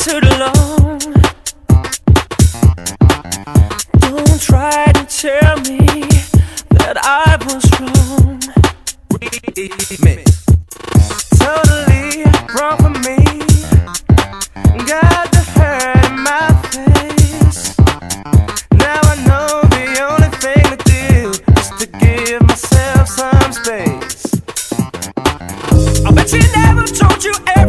too long. Don't try to tell me that I was wrong. Totally wrong for me. Got the hurt in my face. Now I know the only thing to do is to give myself some space. I bet she never told you everything.